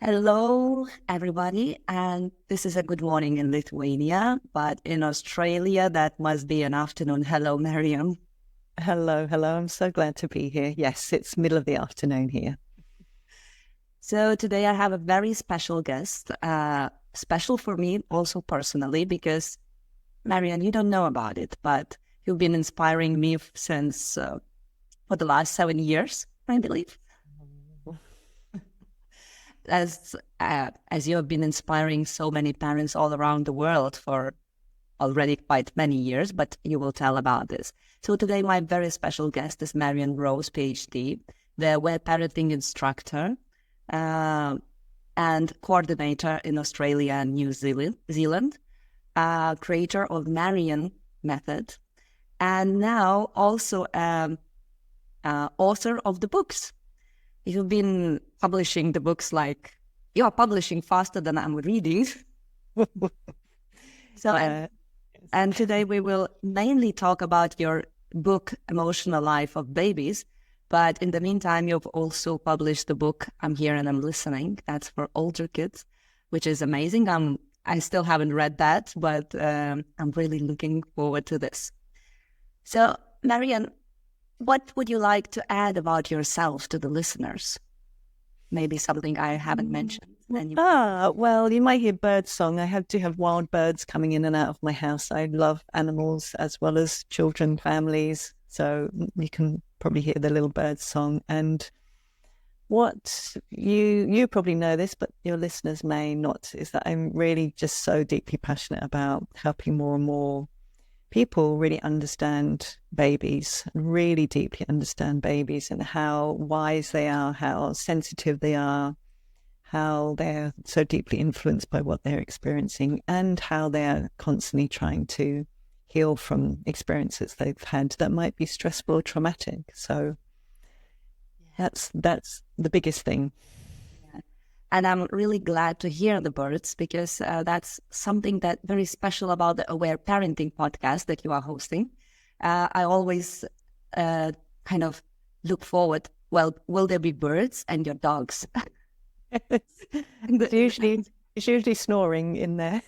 Hello, everybody, and this is a good morning in Lithuania, but in Australia, that must be an afternoon. Hello, Marion. Hello. I'm so glad to be here. Yes, it's middle of the afternoon here. So today I have a very special guest, special for me also personally, because Marion, you don't know about it, but you've been inspiring me since for the last 7 years, I believe. As you have been inspiring so many parents all around the world for already quite many years, but you will tell about this. So today my very special guest is Marion Rose, PhD, the web parenting instructor and coordinator in Australia and New Zealand, creator of Marion Method, and now also author of the books. You've been publishing the books like you are publishing faster than I'm reading. And today we will mainly talk about your book, Emotional Life of Babies. But in the meantime, you've also published the book, I'm Here and I'm Listening. That's for older kids, which is amazing. I still haven't read that, but I'm really looking forward to this. So, Marion, what would you like to add about yourself to the listeners? Maybe something I haven't mentioned. Well, you might hear bird song. I do have wild birds coming in and out of my house. I love animals as well as children, families. So you can probably hear the little bird song. And what you probably know this, but your listeners may not, is that I'm really just so deeply passionate about helping more and more people really understand babies, really deeply understand babies and how wise they are, how sensitive they are, how they're so deeply influenced by what they're experiencing, and how they're constantly trying to heal from experiences they've had that might be stressful or traumatic. So that's the biggest thing. And I'm really glad to hear the birds because that's something that very special about the Aware Parenting podcast that you are hosting. I always kind of look forward, well, will there be birds and your dogs? It's usually snoring in there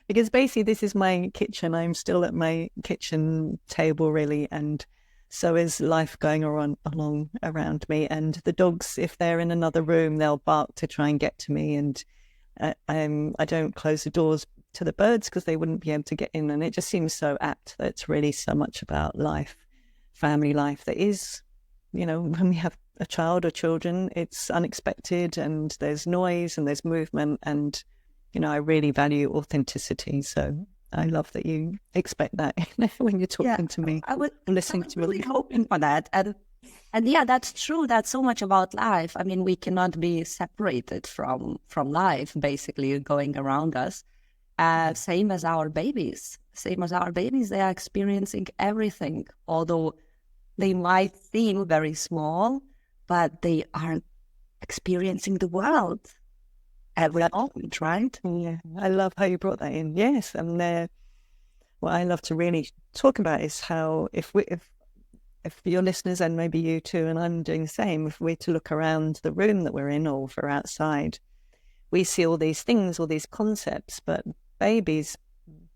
because basically this is my kitchen. I'm still at my kitchen table really, and so is life going along around me. And the dogs, if they're in another room, they'll bark to try and get to me. And I don't close the doors to the birds because they wouldn't be able to get in. And it just seems so apt that it's really so much about life, family life that is, when we have a child or children, it's unexpected and there's noise and there's movement. And, I really value authenticity. So I love that you expect that when you're talking to me, listening to me. Really hoping for that. And yeah, that's true. That's so much about life. I mean, we cannot be separated from life, basically going around us. Same as our babies. They are experiencing everything, although they might seem very small, but they are experiencing the world. Every moment, right? Yeah, I love how you brought that in. Yes, and what I love to really talk about is how if your listeners and maybe you too, and I'm doing the same, if we're to look around the room that we're in or if we're outside, we see all these things, all these concepts, but babies,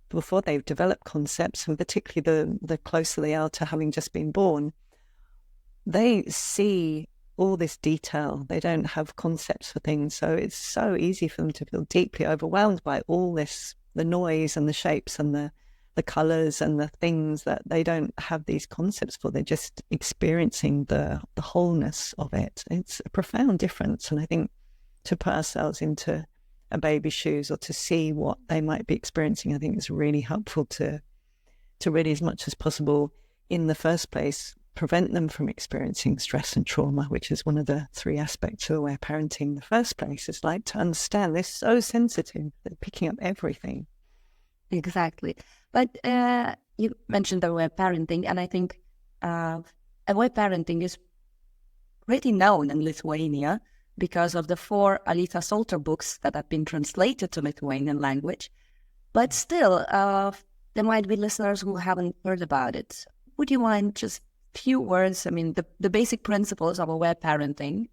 before they've developed concepts, and particularly the closer they are to having just been born, they see all this detail. They don't have concepts for things. So it's so easy for them to feel deeply overwhelmed by all this, the noise and the shapes and the colors and the things that they don't have these concepts for. They're just experiencing the wholeness of it. It's a profound difference. And I think to put ourselves into a baby's shoes or to see what they might be experiencing, I think is really helpful to really, as much as possible in the first place, prevent them from experiencing stress and trauma, which is one of the 3 aspects of aware parenting in the first place. It's like to understand they're so sensitive, they're picking up everything. Exactly. But you mentioned aware parenting, and I think aware parenting is pretty known in Lithuania because of the 4 Alita Solter books that have been translated to Lithuanian language. But still, there might be listeners who haven't heard about it. Would you mind just few words? I mean, the basic principles of aware parenting.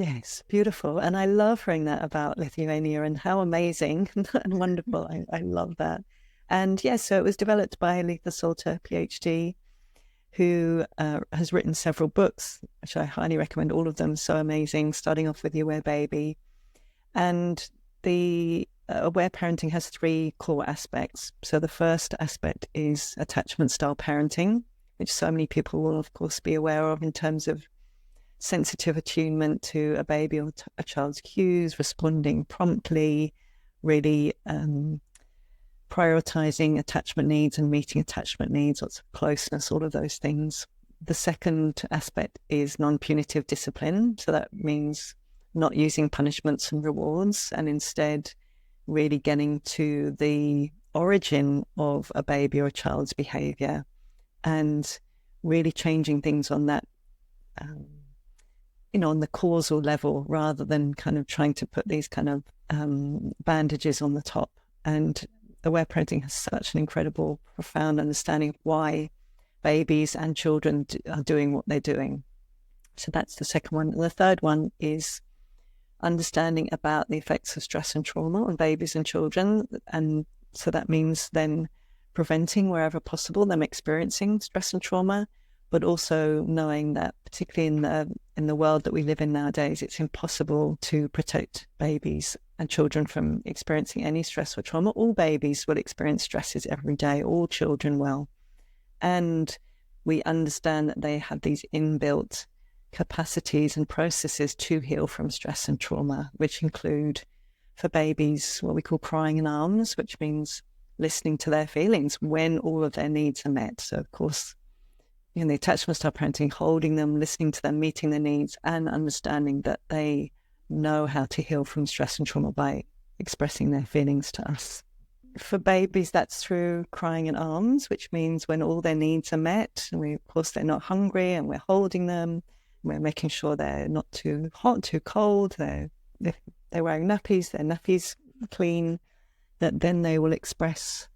Yes, beautiful. And I love hearing that about Lithuania and how amazing and wonderful. I love that. And yes, so it was developed by Letha Salter, PhD, who has written several books, which I highly recommend, all of them. So amazing, starting off with the Aware Baby. And the Aware Parenting has three core aspects. So the first aspect is attachment style parenting, which so many people will, of course, be aware of in terms of sensitive attunement to a baby or a child's cues, responding promptly, really prioritizing attachment needs and meeting attachment needs, lots of closeness, all of those things. The second aspect is non-punitive discipline. So that means not using punishments and rewards, and instead really getting to the origin of a baby or a child's behavior and really changing things on that, on the causal level, rather than kind of trying to put these kind of bandages on the top. And Aware Parenting has such an incredible, profound understanding of why babies and children are doing what they're doing. So that's the second one. And the third one is understanding about the effects of stress and trauma on babies and children. And so that means then preventing wherever possible them experiencing stress and trauma, but also knowing that particularly in the world that we live in nowadays, it's impossible to protect babies and children from experiencing any stress or trauma. All babies will experience stresses every day, all children will. And we understand that they have these inbuilt capacities and processes to heal from stress and trauma, which include, for babies, what we call crying in arms, which means listening to their feelings when all of their needs are met. So, of course, in the attachment style parenting, holding them, listening to them, meeting their needs, and understanding that they know how to heal from stress and trauma by expressing their feelings to us. For babies, that's through crying in arms, which means when all their needs are met, and of course they're not hungry, and we're holding them, we're making sure they're not too hot, too cold, if they're wearing nappies, their nappies clean, that then they will express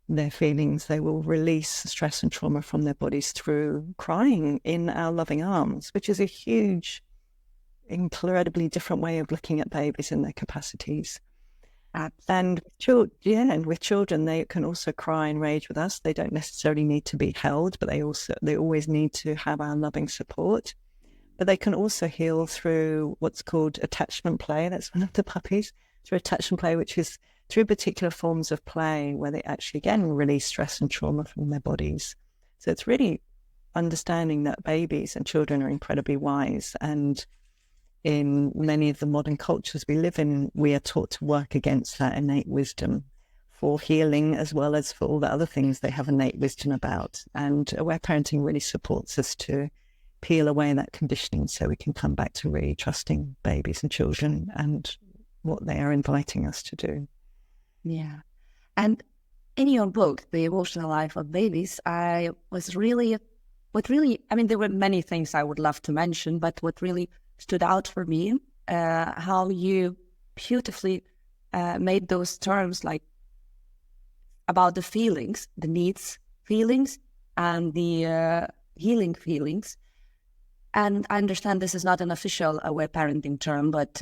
their feelings. They will release stress and trauma from their bodies through crying in our loving arms, which is a huge, incredibly different way of looking at babies and their capacities. And with children, they can also cry and rage with us. They don't necessarily need to be held, but they always need to have our loving support. But they can also heal through what's called attachment play. That's one of the puppies. Through attachment play, which is through particular forms of play where they actually, again, release stress and trauma from their bodies. So it's really understanding that babies and children are incredibly wise. And in many of the modern cultures we live in, we are taught to work against that innate wisdom for healing, as well as for all the other things they have innate wisdom about. And Aware Parenting really supports us to peel away that conditioning so we can come back to really trusting babies and children and what they are inviting us to do. Yeah. And in your book, The Emotional Life of Babies, there were many things I would love to mention, but what really stood out for me, how you beautifully made those terms, like about the feelings, the needs feelings, and the healing feelings. And I understand this is not an official Aware Parenting term, but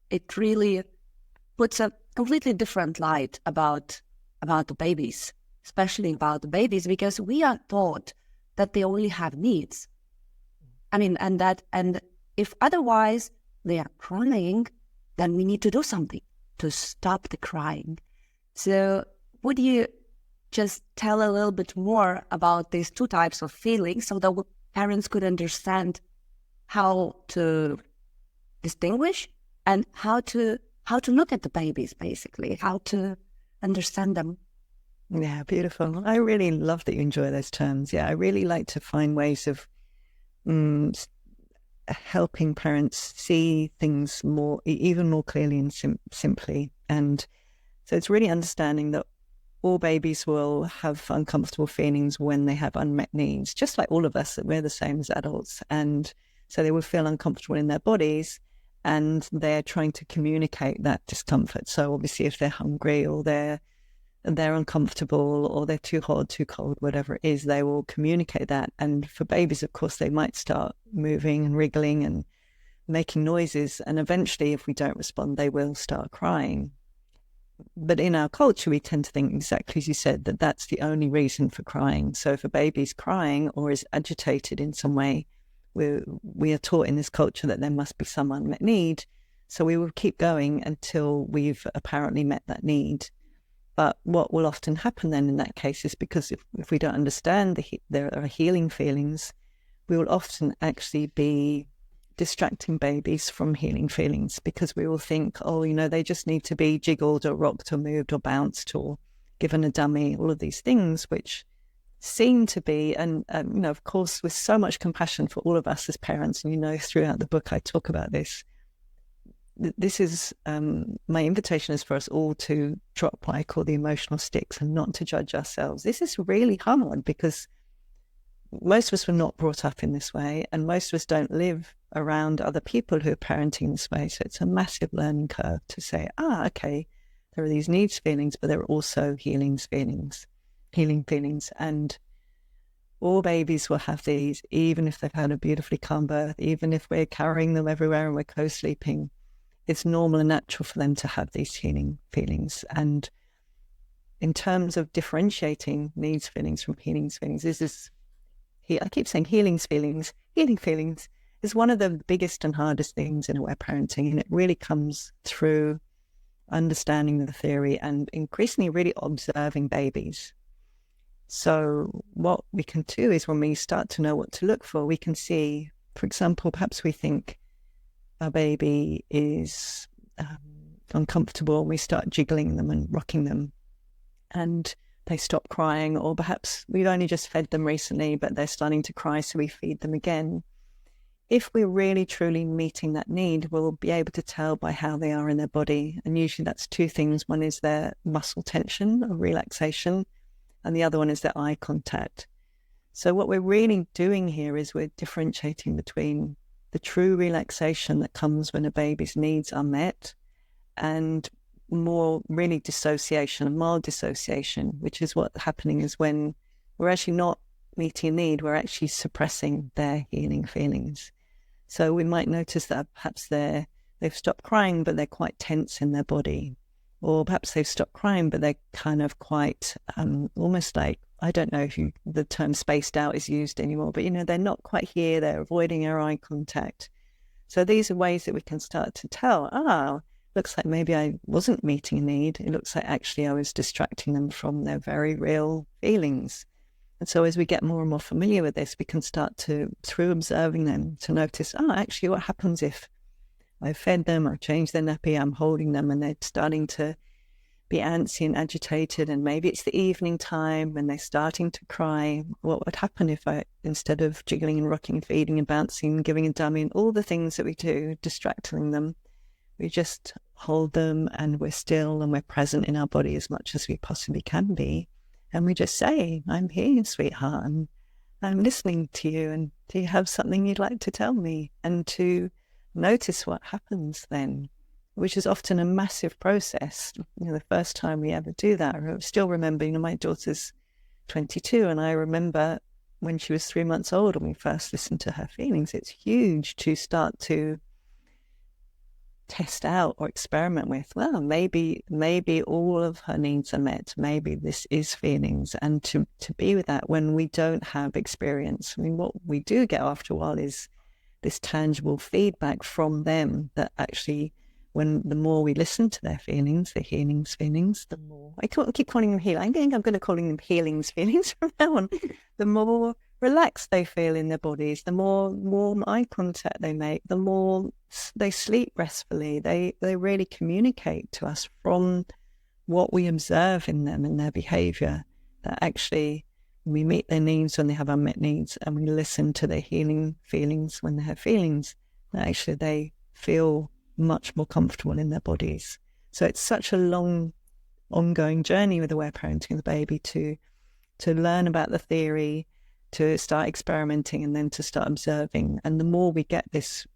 it really puts a completely different light about the babies, especially about the babies, because we are taught that they only have needs. And if otherwise they are crying, then we need to do something to stop the crying. So would you just tell a little bit more about these two types of feelings so that parents could understand how to distinguish and how to look at the babies, basically, how to understand them? Yeah, beautiful. I really love that you enjoy those terms. Yeah, I really like to find ways of helping parents see things even more clearly and simply. And so it's really understanding that all babies will have uncomfortable feelings when they have unmet needs, just like all of us, that we're the same as adults. And so they will feel uncomfortable in their bodies, and they're trying to communicate that discomfort. So obviously if they're hungry or they're uncomfortable or they're too hot, too cold, whatever it is, they will communicate that. And for babies, of course, they might start moving and wriggling and making noises, and eventually if we don't respond, they will start crying. But in our culture, we tend to think exactly as you said, that that's the only reason for crying. So if a baby's crying or is agitated in some way, we are taught in this culture that there must be some unmet need. So we will keep going until we've apparently met that need. But what will often happen then in that case is, because if we don't understand there are healing feelings, we will often actually be distracting babies from healing feelings, because we will think, oh, you know, they just need to be jiggled or rocked or moved or bounced or given a dummy, all of these things which seem to be, and you know, of course, with so much compassion for all of us as parents, and you know, throughout the book I talk about this. This is my invitation is for us all to drop what I call the emotional sticks and not to judge ourselves. This is really hard because most of us were not brought up in this way, and most of us don't live around other people who are parenting this way. So it's a massive learning curve to say, okay, there are these needs feelings, but there are also healing feelings. And all babies will have these, even if they've had a beautifully calm birth, even if we're carrying them everywhere and we're co-sleeping. It's normal and natural for them to have these healing feelings. And in terms of differentiating needs feelings from healing feelings, I keep saying healing feelings is one of the biggest and hardest things in aware parenting. And it really comes through understanding the theory and increasingly really observing babies. So what we can do is, when we start to know what to look for, we can see, for example, perhaps we think our baby is uncomfortable, and we start jiggling them and rocking them and they stop crying, or perhaps we've only just fed them recently but they're starting to cry, so we feed them again. If we're really truly meeting that need, we'll be able to tell by how they are in their body, and usually that's two things. One is their muscle tension or relaxation, and the other one is their eye contact. So what we're really doing here is we're differentiating between the true relaxation that comes when a baby's needs are met, and more really dissociation, mild dissociation, which is what's happening is when we're actually not meeting a need, we're actually suppressing their healing feelings. So we might notice that perhaps they've stopped crying, but they're quite tense in their body. Or perhaps they've stopped crying, but they're kind of quite almost like, I don't know if the term spaced out is used anymore, but, you know, they're not quite here. They're avoiding our eye contact. So these are ways that we can start to tell, looks like maybe I wasn't meeting a need. It looks like actually I was distracting them from their very real feelings. And so as we get more and more familiar with this, we can start to, through observing them, to notice, actually what happens if I fed them, I changed their nappy, I'm holding them and they're starting to be antsy and agitated, and maybe it's the evening time and they're starting to cry. What would happen if I, instead of jiggling and rocking, feeding and bouncing, giving a dummy and all the things that we do, distracting them, we just hold them and we're still and we're present in our body as much as we possibly can be. And we just say, I'm here, sweetheart, and I'm listening to you, and do you have something you'd like to tell me? And to notice what happens then, which is often a massive process. You know, the first time we ever do that, I still remember, you know, my daughter's 22, and I remember when she was 3 months old and we first listened to her feelings, it's huge to start to test out or experiment with, well, maybe all of her needs are met, maybe this is feelings, and to be with that when we don't have experience. I mean, what we do get after a while is this tangible feedback from them that actually, when the more we listen to their feelings, the healings feelings, the more, I keep calling them healing, I think I'm going to call them healings feelings from now on, the more relaxed they feel in their bodies, the more warm eye contact they make, the more they sleep restfully. They really communicate to us from what we observe in them and their behavior, that actually we meet their needs when they have unmet needs, and we listen to their healing feelings when they have feelings, that actually they feel much more comfortable in their bodies. So it's such a long ongoing journey with aware parenting of the baby to learn about the theory, to start experimenting, and then to start observing. And the more we get this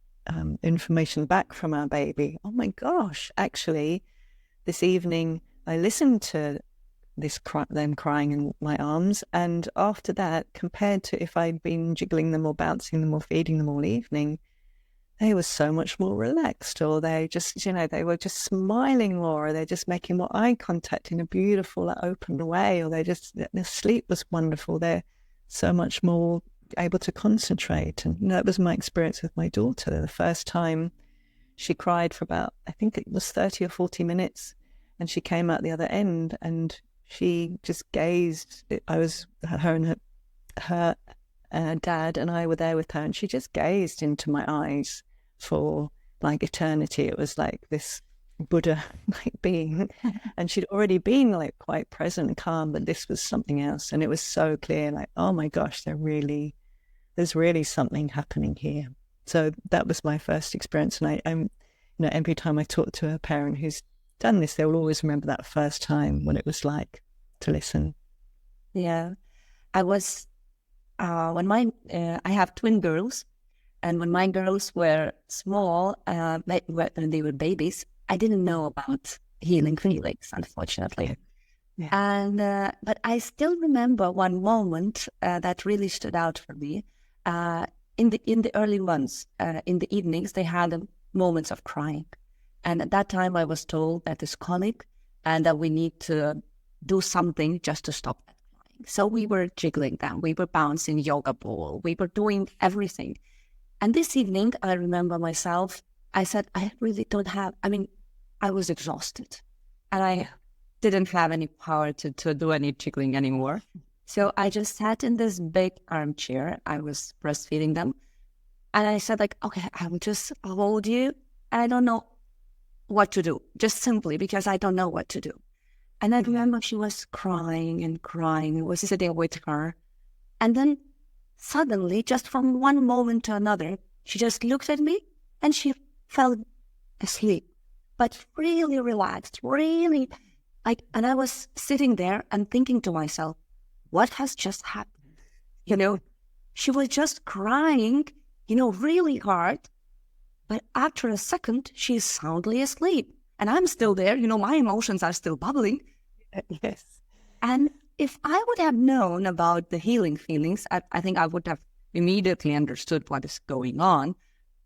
information back from our baby, oh my gosh, actually this evening I listened to them crying in my arms, and after that, compared to if I'd been jiggling them or bouncing them or feeding them all evening, they were so much more relaxed, or they just, they were just smiling more, or they're just making more eye contact in a beautiful, open way, or their sleep was wonderful. They're so much more able to concentrate. And that was my experience with my daughter. The first time she cried for about, I think it was 30 or 40 minutes, and she came out the other end and she just gazed. Her dad and I were there with her, and she just gazed into my eyes for like eternity. It was like this Buddha like being, and she'd already been like quite present and calm, but this was something else. And it was so clear, like, oh my gosh, there's really something happening here. So that was my first experience. And I'm every time I talk to a parent who's done this, they will always remember that first time, what it was like to listen. Yeah. I was I have twin girls, and when my girls were small, when they were babies, I didn't know about healing feelings, unfortunately. Yeah. And but I still remember one moment that really stood out for me. In the early months, in the evenings, they had moments of crying, and at that time I was told that it's chronic and that we need to do something just to stop that crying. So we were jiggling them, we were bouncing yoga ball, we were doing everything. And this evening, I remember myself, I said, I really don't have, I was exhausted and I didn't have any power to do any jiggling anymore. So I just sat in this big armchair. I was breastfeeding them. And I said, like, okay, I'll just hold you. I don't know what to do, just simply because I don't know what to do. And I remember she was crying and crying. I was sitting with her. And then suddenly, just from one moment to another, she just looked at me and she fell asleep, but really relaxed, really like, and I was sitting there and thinking to myself, what has just happened? She was just crying, really hard, but after a second, she's soundly asleep. And I'm still there, my emotions are still bubbling. Yes. And if I would have known about the healing feelings, I think I would have immediately understood what is going on.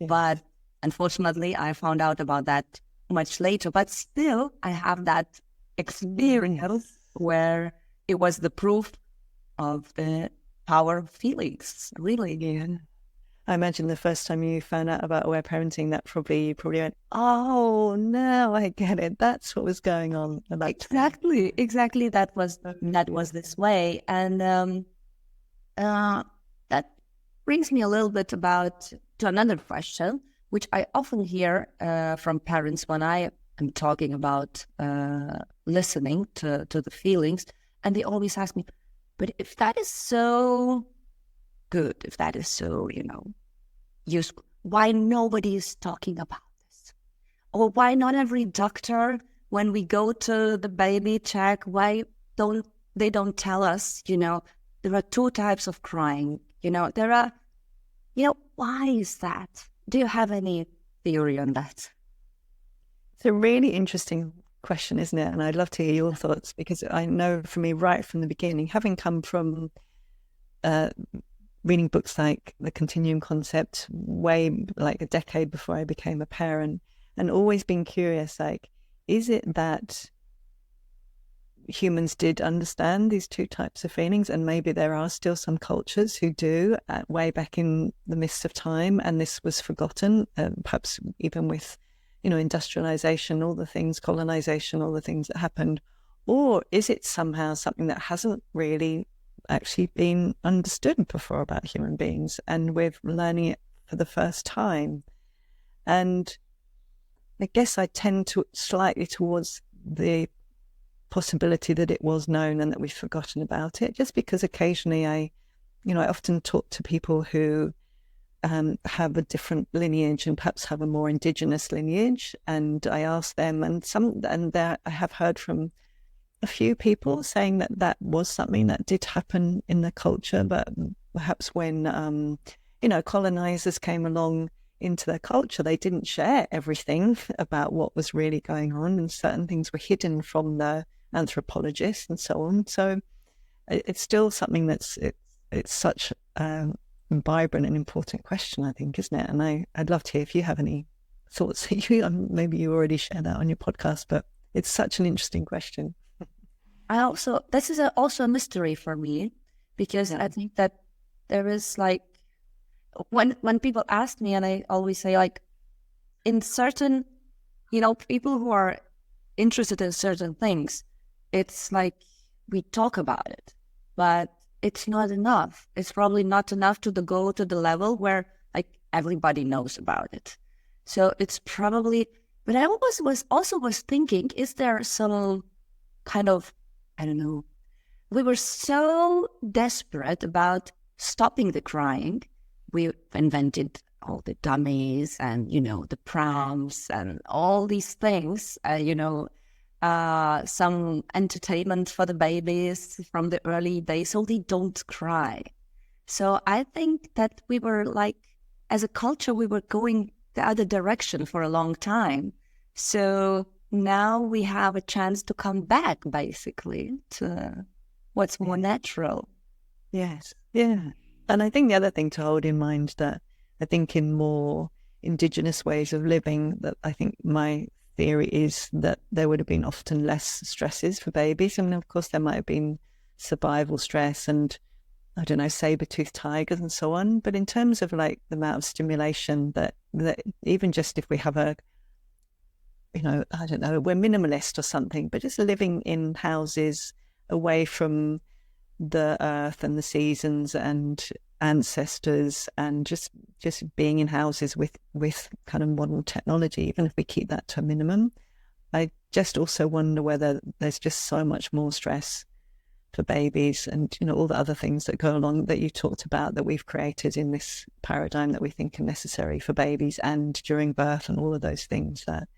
Yes. But unfortunately, I found out about that much later. But still, I have that experience where it was the proof of the power of feelings, really. Yeah. I imagine the first time you found out about aware parenting, that you probably went, oh, now I get it. That's what was going on. Exactly. That was this way. And that brings me a little bit to another question, which I often hear from parents when I am talking about listening to the feelings. And they always ask me, but if that is so good, if that is so, useful, why nobody is talking about this? Or why not every doctor, when we go to the baby check, why don't they tell us, there are two types of crying, there are, why is that? Do you have any theory on that? It's a really interesting question, isn't it? And I'd love to hear your thoughts, because I know for me right from the beginning, having come from reading books like The Continuum Concept way like a decade before I became a parent, and always been curious, like, is it that humans did understand these two types of feelings, and maybe there are still some cultures who do way back in the midst of time, and this was forgotten, perhaps even with industrialization, all the things, colonization, all the things that happened? Or is it somehow something that hasn't really actually been understood before about human beings, and we're learning it for the first time? And I guess I tend to slightly towards the possibility that it was known and that we've forgotten about it, just because occasionally I often talk to people who have a different lineage and perhaps have a more indigenous lineage, and I ask them, and I have heard from a few people saying that was something that did happen in the culture, but perhaps when colonizers came along into their culture, they didn't share everything about what was really going on, and certain things were hidden from the anthropologists and so on. So it's still something it's such vibrant and important question, I think, isn't it? And I'd love to hear if you have any thoughts. Maybe you already shared that on your podcast, but it's such an interesting question. This is also a mystery for me, because I think that there is like, when people ask me, and I always say, like, in certain, people who are interested in certain things, it's like we talk about it, but it's not enough. It's probably not enough to go to the level where like everybody knows about it. So it's probably, but I always was thinking, is there some kind of, I don't know, we were so desperate about stopping the crying. We invented all the dummies and, the prams and all these things, some entertainment for the babies from the early days so they don't cry. So I think that we were like, as a culture, we were going the other direction for a long time. So now we have a chance to come back, basically, to what's more natural. Yes. Yeah. And I think the other thing to hold in mind, that I think in more indigenous ways of living, that I think my theory is that there would have been often less stresses for babies. I mean, of course, there might have been survival stress and, I don't know, saber-toothed tigers and so on. But in terms of like the amount of stimulation that even just if we have I don't know, we're minimalist or something, but just living in houses away from the earth and the seasons and ancestors, and just being in houses with kind of modern technology, even if we keep that to a minimum, I just also wonder whether there's just so much more stress for babies and, all the other things that go along that you talked about, that we've created in this paradigm that we think are necessary for babies and during birth, and all of those things, that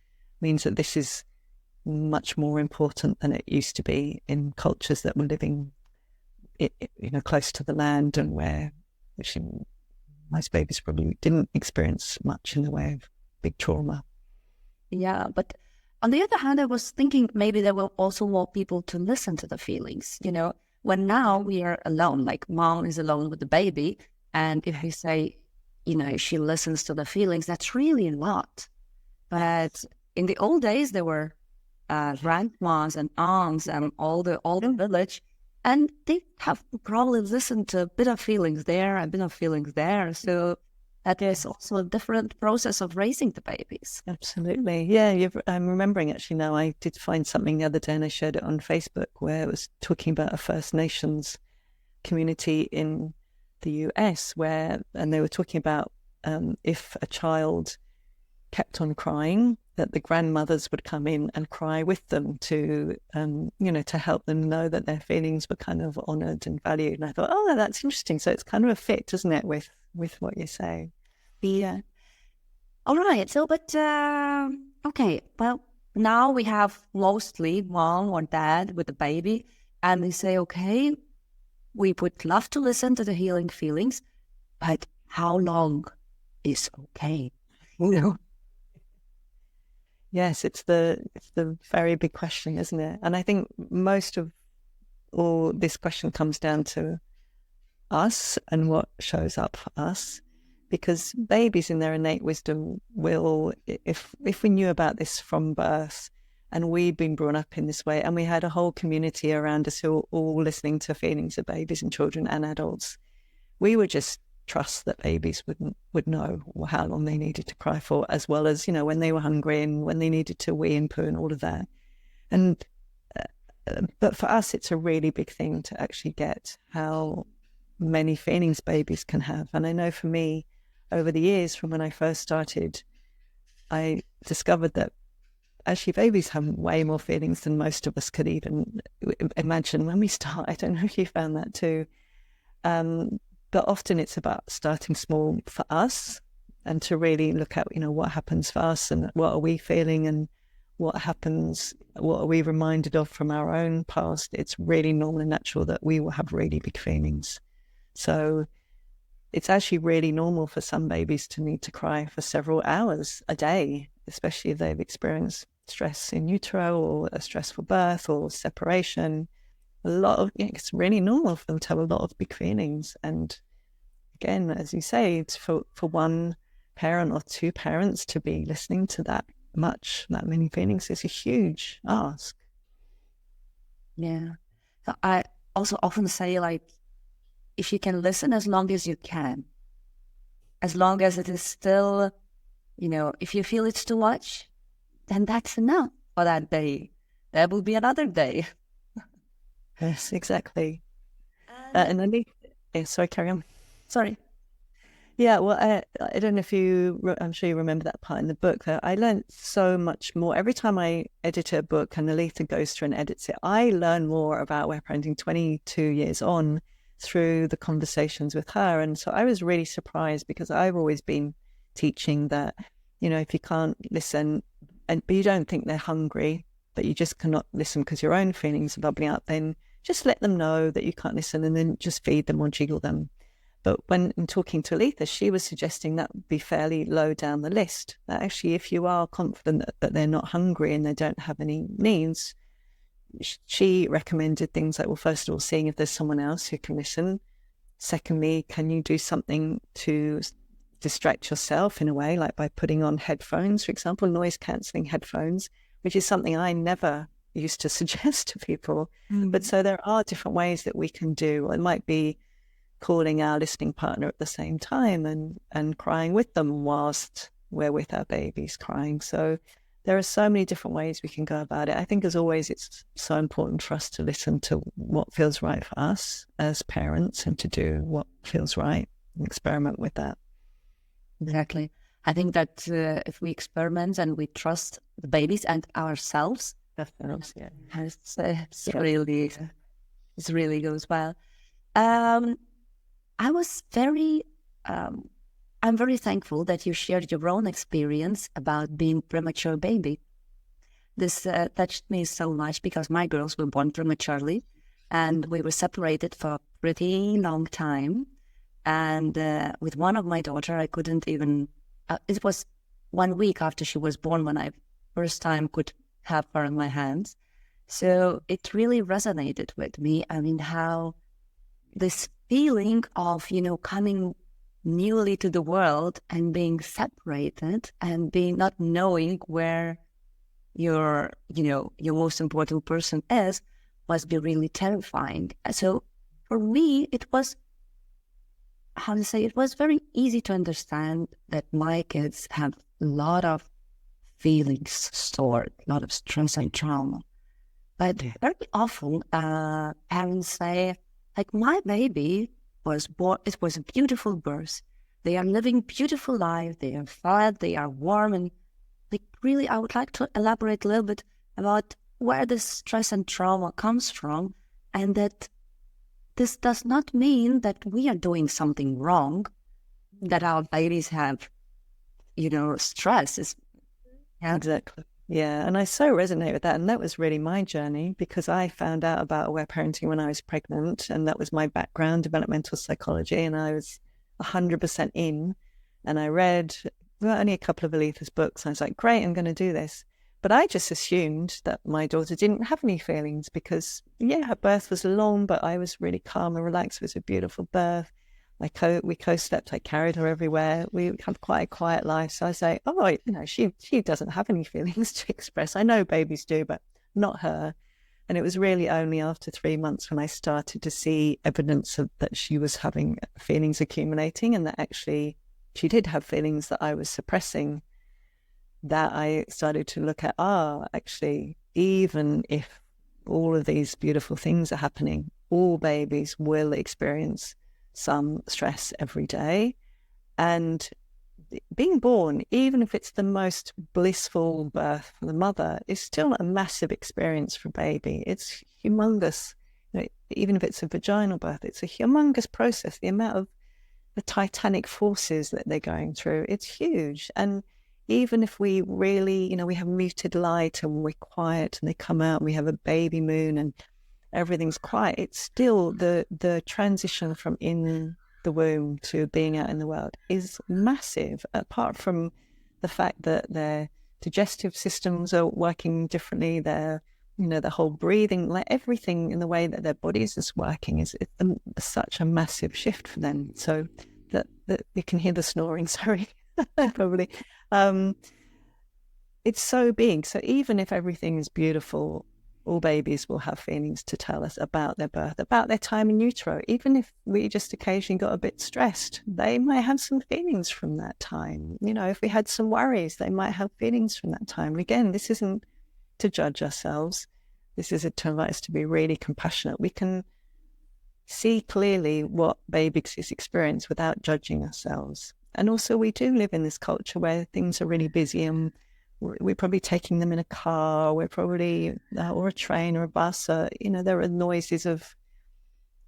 means that this is much more important than it used to be in cultures that were living close to the land, and where most babies probably didn't experience much in the way of big trauma. Yeah, but on the other hand, I was thinking maybe there were also more people to listen to the feelings, when now we are alone, like mom is alone with the baby, and if we say, she listens to the feelings, that's really a lot. But in the old days, there were grandmas and aunts and all the village, and they have probably listened to a bit of feelings there, a bit of feelings there. So that is also a different process of raising the babies. Absolutely. Yeah, I'm remembering actually now, I did find something the other day and I shared it on Facebook, where it was talking about a First Nations community in the US, and they were talking about if a child kept on crying, that the grandmothers would come in and cry with them to help them know that their feelings were kind of honoured and valued. And I thought, oh, that's interesting. So it's kind of a fit, doesn't it, with what you say? Yeah. All right. So, but okay. Well, now we have mostly mom or dad with the baby, and they say, okay, we would love to listen to the healing feelings, but how long is okay? Yes, it's the very big question, isn't it? And I think most of all this question comes down to us and what shows up for us, because babies in their innate wisdom will, if we knew about this from birth and we'd been brought up in this way and we had a whole community around us who were all listening to feelings of babies and children and adults, we would just trust that babies would know how long they needed to cry for, as well as, when they were hungry and when they needed to wee and poo and all of that. And but for us, it's a really big thing to actually get how many feelings babies can have. And I know for me, over the years, from when I first started, I discovered that actually babies have way more feelings than most of us could even imagine when we start. I don't know if you found that too. But often it's about starting small for us, and to really look at, what happens for us and what are we feeling and what happens, what are we reminded of from our own past. It's really normal and natural that we will have really big feelings. So it's actually really normal for some babies to need to cry for several hours a day, especially if they've experienced stress in utero or a stressful birth or separation. It's really normal for them to have a lot of big feelings. And again, as you say, for one parent or two parents to be listening to that many feelings is a huge ask. Yeah. So I also often say, like, if you can listen as long as you can, as long as it is still, if you feel it's too much, then that's enough for that day. There will be another day. Yes, exactly. And then, sorry, carry on. Sorry. Yeah, well, I don't know if I'm sure you remember that part in the book, though. I learned so much more. Every time I edit a book and Alita goes through and edits it, I learn more about aware parenting 22 years on through the conversations with her. And so I was really surprised, because I've always been teaching that, if you can't listen, but you don't think they're hungry, but you just cannot listen because your own feelings are bubbling up, then just let them know that you can't listen, and then just feed them or jiggle them. But when in talking to Alita, she was suggesting that would be fairly low down the list. That actually, if you are confident that they're not hungry and they don't have any needs, she recommended things like, well, first of all, seeing if there's someone else who can listen. Secondly, can you do something to distract yourself in a way, like by putting on headphones, for example, noise-cancelling headphones, which is something I never used to suggest to people. But so there are different ways that we can do. It might be calling our listening partner at the same time and crying with them whilst we're with our babies crying. So there are so many different ways we can go about it. I think, as always, it's so important for us to listen to what feels right for us as parents and to do what feels right and experiment with that. Exactly. I think that if we experiment and we trust the babies and ourselves, it really goes well. I'm very thankful that you shared your own experience about being premature baby. This touched me so much, because my girls were born prematurely and we were separated for a pretty long time. And with one of my daughter, I couldn't even, it was 1 week after she was born when I first time could have her in my hands. So it really resonated with me. I mean, how this feeling of, coming newly to the world and being separated and being not knowing where your most important person is, must be really terrifying. So for me, it was, it was very easy to understand that my kids have a lot of feelings stored, a lot of stress and trauma. But very often, parents say, like, my baby was born, it was a beautiful birth. They are living beautiful life. They are fed, they are warm. And like, really, I would like to elaborate a little bit about where this stress and trauma comes from, and that this does not mean that we are doing something wrong, that our babies have, stress. Exactly. Yeah, and I so resonate with that. And that was really my journey, because I found out about aware parenting when I was pregnant, and that was my background, developmental psychology, and I was 100% in. And I read only a couple of Alita's books. I was like, great, I'm going to do this. But I just assumed that my daughter didn't have any feelings, because, her birth was long, but I was really calm and relaxed. It was a beautiful birth. We co-slept. I carried her everywhere. We had quite a quiet life. So I say, she doesn't have any feelings to express. I know babies do, but not her. And it was really only after 3 months when I started to see evidence of that she was having feelings accumulating, and that actually she did have feelings that I was suppressing, that I started to look at, actually, even if all of these beautiful things are happening, all babies will experience some stress every day. And being born, even if it's the most blissful birth for the mother, is still a massive experience for a baby. It's humongous. Even if it's a vaginal birth, it's a humongous process. The amount of the titanic forces that they're going through, it's huge. And even if we really, we have muted light and we're quiet and they come out and we have a baby moon and everything's quiet, it's still the transition from in the womb to being out in the world is massive, apart from the fact that their digestive systems are working differently, their the whole breathing, like everything in the way that their bodies is working is such a massive shift for them. So that you can hear the snoring, sorry, probably. It's so big. So even if everything is beautiful, all babies will have feelings to tell us about their birth, about their time in utero. Even if we just occasionally got a bit stressed, they might have some feelings from that time. You know, if we had some worries, they might have feelings from that time. Again, this isn't to judge ourselves. This is to invite us to be really compassionate. We can see clearly what babies experience without judging ourselves. And also we do live in this culture where things are really busy, and we're probably taking them in a car, we're probably, or a train or a bus, you know, there are noises of,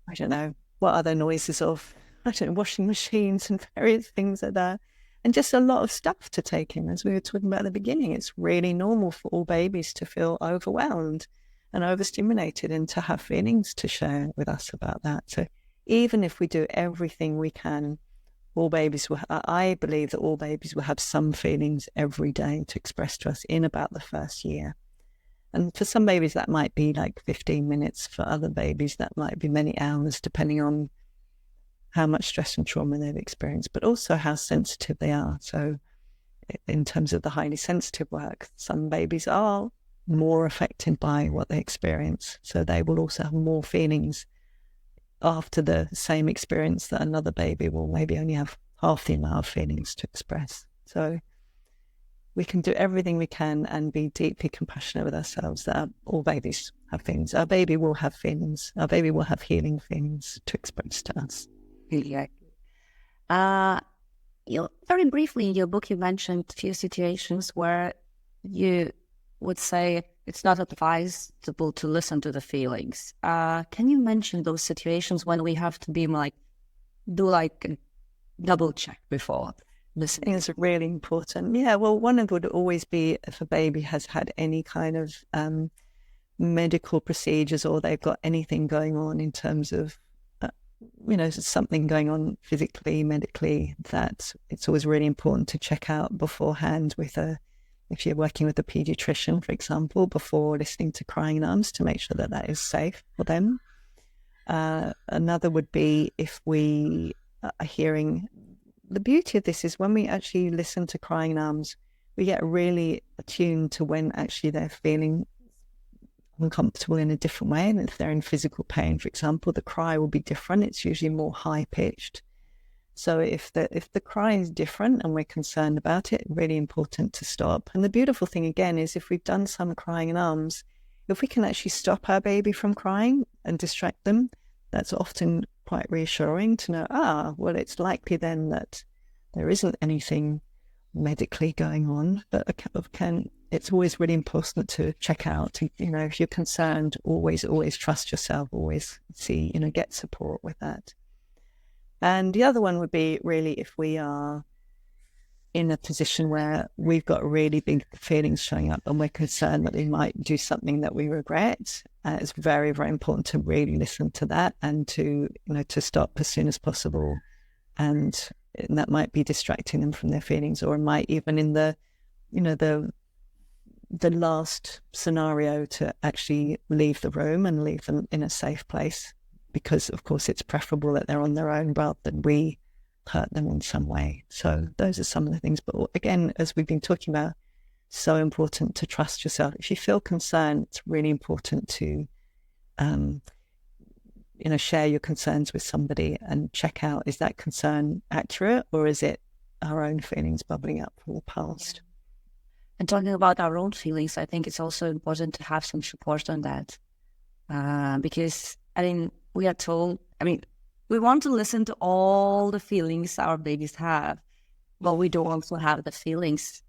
I don't know, what other noises of, I don't know, washing machines and various things like that. And just a lot of stuff to take in. As we were talking about at the beginning, it's really normal for all babies to feel overwhelmed and overstimulated and to have feelings to share with us about that. So even if we do everything we can, all babies will, I believe that all babies will have some feelings every day to express to us in about the first year. And for some babies, that might be like 15 minutes. For other babies, that might be many hours, depending on how much stress and trauma they've experienced, but also how sensitive they are. So in terms of the highly sensitive work, some babies are more affected by what they experience. So they will also have more feelings after the same experience that another baby will maybe only have half the amount of feelings to express. So we can do everything we can and be deeply compassionate with ourselves that all babies have feelings. Our baby will have feelings. Our baby will have healing feelings to express to us. Yeah. Very briefly in your book, you mentioned a few situations where you would say it's not advisable to listen to the feelings. Can you mention those situations when we have to be do a double check before listening? It's really important. Yeah, well, one of would always be if a baby has had any kind of medical procedures, or they've got anything going on in terms of, something going on physically, medically, that it's always really important to check out beforehand if you're working with a pediatrician, for example, before listening to crying in arms, to make sure that that is safe for them. Another would be if we are hearing, the beauty of this is when we actually listen to crying in arms, we get really attuned to when actually they're feeling uncomfortable in a different way. And if they're in physical pain, for example, the cry will be different. It's usually more high-pitched. So if the cry is different and we're concerned about it, really important to stop. And the beautiful thing again is if we've done some crying in arms, if we can actually stop our baby from crying and distract them, that's often quite reassuring to know, well, it's likely then that there isn't anything medically going on. But it's always really important to check out, if you're concerned, always trust yourself, always see, get support with that. And the other one would be really if we are in a position where we've got really big feelings showing up and we're concerned that we might do something that we regret. It's very, very important to really listen to that and to stop as soon as possible. And that might be distracting them from their feelings, or it might even in the last scenario to actually leave the room and leave them in a safe place. Because, of course, it's preferable that they're on their own rather than we hurt them in some way. So those are some of the things. But again, as we've been talking about, so important to trust yourself. If you feel concerned, it's really important to, share your concerns with somebody and check out, is that concern accurate, or is it our own feelings bubbling up from the past? And talking about our own feelings, I think it's also important to have some support on that. Because, we are told, we want to listen to all the feelings our babies have, but we don't also have the feelings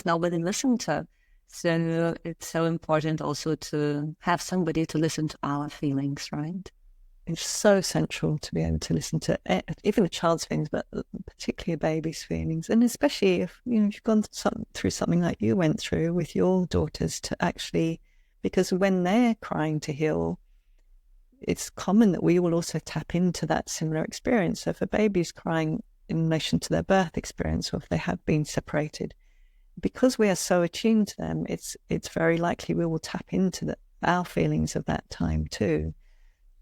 nobody listened to. So it's so important also to have somebody to listen to our feelings, right? It's so central to be able to listen to even a child's feelings, but particularly a baby's feelings. And especially if, you've gone through something like you went through with your daughters, to actually, because when they're crying to heal, it's common that we will also tap into that similar experience. So if a baby's crying in relation to their birth experience, or if they have been separated, because we are so attuned to them, it's very likely we will tap into our feelings of that time too.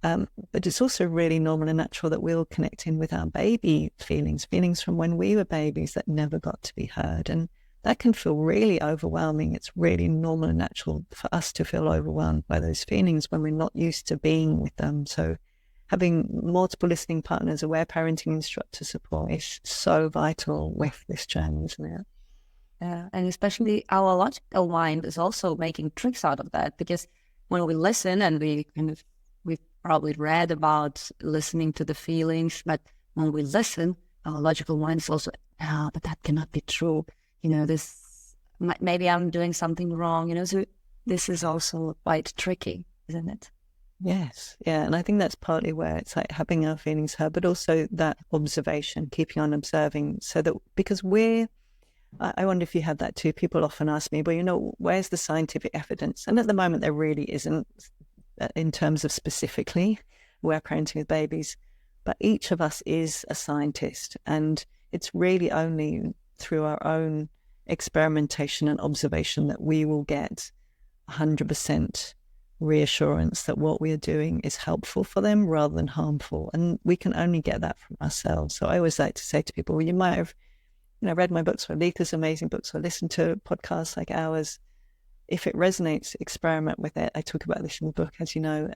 But it's also really normal and natural that we'll connect in with our baby feelings from when we were babies that never got to be heard. And that can feel really overwhelming. It's really normal and natural for us to feel overwhelmed by those feelings when we're not used to being with them. So having multiple listening partners, aware parenting instructor support is so vital with this journey, isn't it? And especially our logical mind is also making tricks out of that, because when we listen, and we've probably read about listening to the feelings, but when we listen, our logical mind is also, but that cannot be true. This, maybe I'm doing something wrong, so this is also quite tricky, isn't it? Yes. Yeah. And I think that's partly where it's like having our feelings heard, but also that observation, keeping on observing, so that, because I wonder if you have that too. People often ask me, well, where's the scientific evidence? And at the moment, there really isn't in terms of specifically aware parenting with babies, but each of us is a scientist, and it's really only through our own experimentation and observation that we will get 100% reassurance that what we are doing is helpful for them rather than harmful. And we can only get that from ourselves. So I always like to say to people, well, you might have read my books or Letha's amazing books or listened to podcasts like ours. If it resonates, experiment with it. I talk about this in the book, as you know.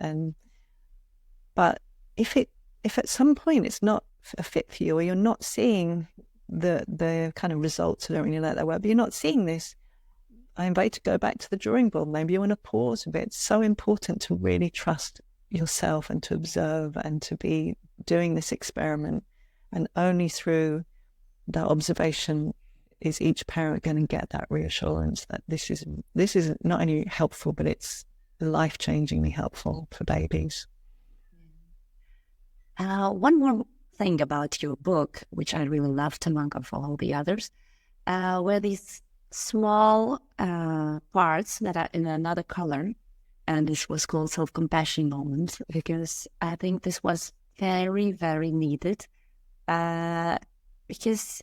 But if at some point it's not a fit for you, or you're not seeing the kind of results, I don't really like that word, but you're not seeing this, I invite you to go back to the drawing board. Maybe you want to pause a bit. It's so important to really trust yourself and to observe and to be doing this experiment. And only through that observation is each parent going to get that reassurance that this is not only helpful, but it's life-changingly helpful for babies. One more thing about your book, which I really loved among all the others, were these small parts that are in another color, and this was called self-compassion moments, because I think this was very, very needed, because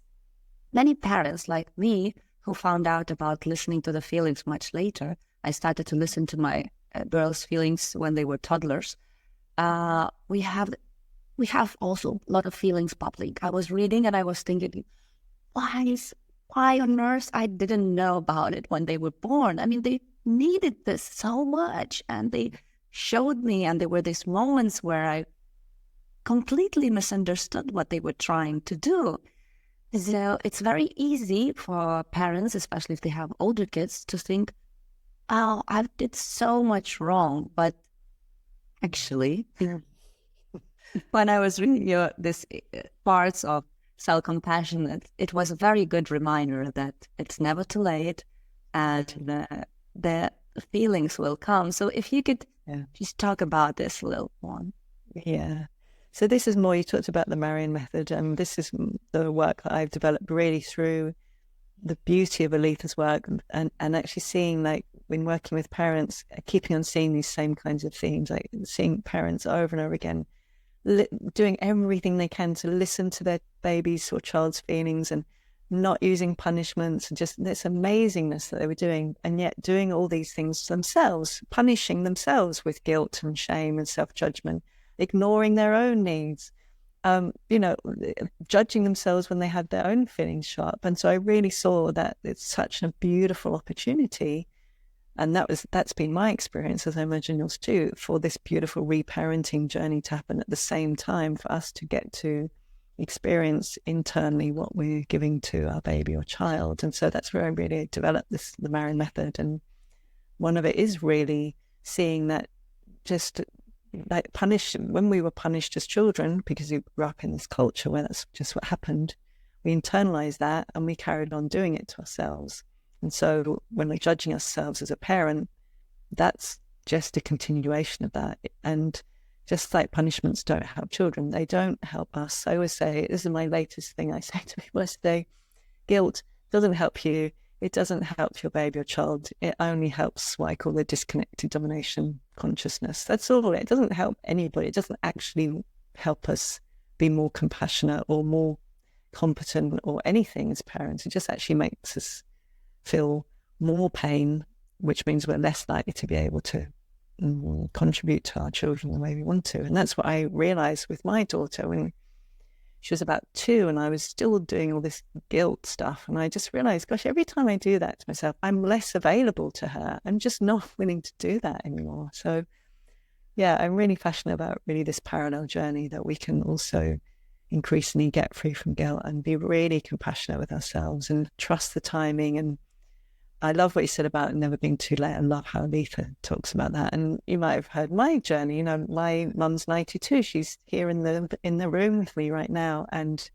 many parents like me who found out about listening to the feelings much later, I started to listen to my girls' feelings when they were toddlers. We have also a lot of feelings bubbling. I was reading and I was thinking, why on earth I didn't know about it when they were born? I mean, they needed this so much, and they showed me, and there were these moments where I completely misunderstood what they were trying to do. So it's very easy for parents, especially if they have older kids, to think, oh, I did so much wrong. But actually, when I was reading this parts of self-compassion, it was a very good reminder that it's never too late, and the feelings will come. So if you could just talk about this little one. Yeah. So this is more, you talked about the Marion method, and this is the work that I've developed really through the beauty of Letha's work, and actually seeing, like, when working with parents, keeping on seeing these same kinds of themes, like seeing parents over and over again, doing everything they can to listen to their baby's or child's feelings and not using punishments, and just this amazingness that they were doing, and yet doing all these things themselves, punishing themselves with guilt and shame and self-judgment, ignoring their own needs, judging themselves when they had their own feelings show up. And so I really saw that it's such a beautiful opportunity, and that's been my experience, as I imagine yours too, for this beautiful reparenting journey to happen at the same time, for us to get to experience internally what we're giving to our baby or child. And so that's where I really developed the Marion method. And one of it is really seeing that, just like when we were punished as children, because we grew up in this culture where that's just what happened, we internalized that and we carried on doing it to ourselves. And so when we're judging ourselves as a parent, that's just a continuation of that. And just like punishments don't help children, they don't help us. I always say, this is my latest thing I say to people, I say, guilt doesn't help you. It doesn't help your baby or child. It only helps what I call the disconnected domination consciousness. That's all. It doesn't help anybody. It doesn't actually help us be more compassionate or more competent or anything as parents. It just actually makes us feel more pain, which means we're less likely to be able to contribute to our children the way we want to. And that's what I realized with my daughter when she was about 2 and I was still doing all this guilt stuff. And I just realized, gosh, every time I do that to myself, I'm less available to her. I'm just not willing to do that anymore. So yeah, I'm really passionate about really this parallel journey that we can also increasingly get free from guilt and be really compassionate with ourselves and trust the timing. And I love what you said about never being too late. I love how Letha talks about that. And you might have heard my journey. You know, my mum's 92. She's here in the room with me right now. And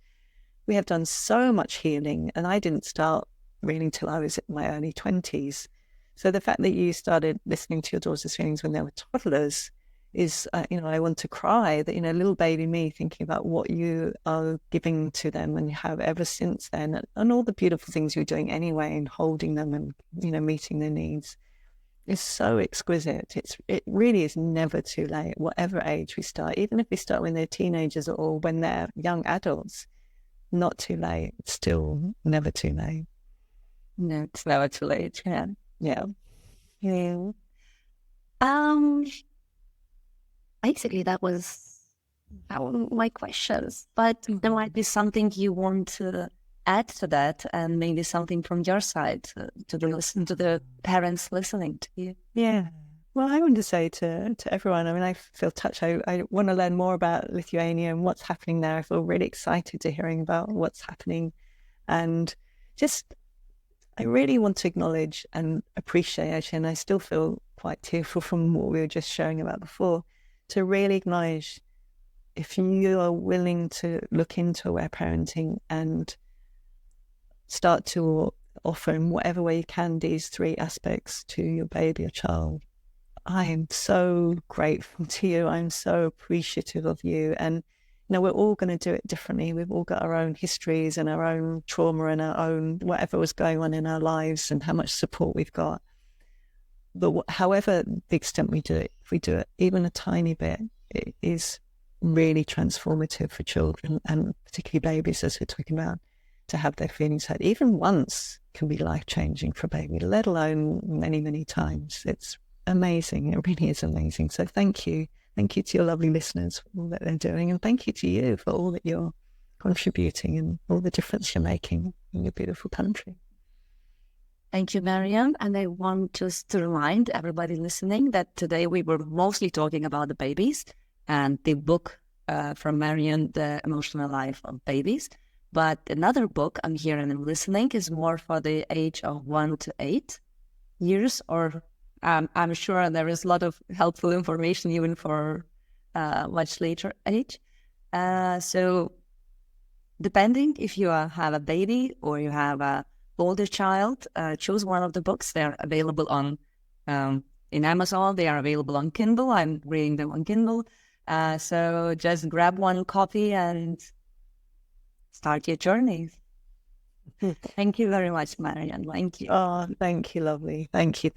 we have done so much healing. And I didn't start really till I was in my early 20s. So the fact that you started listening to your daughter's feelings when they were toddlers is, I want to cry that, little baby me thinking about what you are giving to them and you have ever since then, and all the beautiful things you're doing anyway and holding them and, meeting their needs is so exquisite. It really is never too late, whatever age we start, even if we start when they're teenagers or when they're young adults, not too late. It's still never too late. No, it's never too late. Yeah. Yeah. Yeah. Basically, that was my questions, but there might be something you want to add to that, and maybe something from your side to the parents listening to you. Yeah. Well, I want to say to everyone, I feel touched. I want to learn more about Lithuania and what's happening there. I feel really excited to hearing about what's happening. And I really want to acknowledge and appreciate, and I still feel quite tearful from what we were just sharing about before, to really acknowledge if you are willing to look into aware parenting and start to offer in whatever way you can these 3 aspects to your baby or child. I am so grateful to you. I'm so appreciative of you. And, we're all going to do it differently. We've all got our own histories and our own trauma and our own whatever was going on in our lives and how much support we've got. But however the extent we do it, if we do it even a tiny bit, it is really transformative for children and particularly babies, as we're talking about, to have their feelings heard. Even once can be life-changing for a baby, let alone many, many times. It's amazing. It really is amazing. So thank you. Thank you to your lovely listeners for all that they're doing. And thank you to you for all that you're contributing and all the difference you're making in your beautiful country. Thank you, Marion. And I want just to remind everybody listening that today we were mostly talking about the babies and the book from Marion, The Emotional Life of Babies. But another book I'm here and I'm listening is more for the age of 1 to 8 years, or I'm sure there is a lot of helpful information even for much later age. So depending if you have a baby or you have a older child, choose one of the books. They're available on in Amazon. They are available on Kindle. I'm reading them on Kindle. So just grab one copy and start your journey. Thank you very much, Marion. Thank you. Oh, thank you, lovely. Thank you.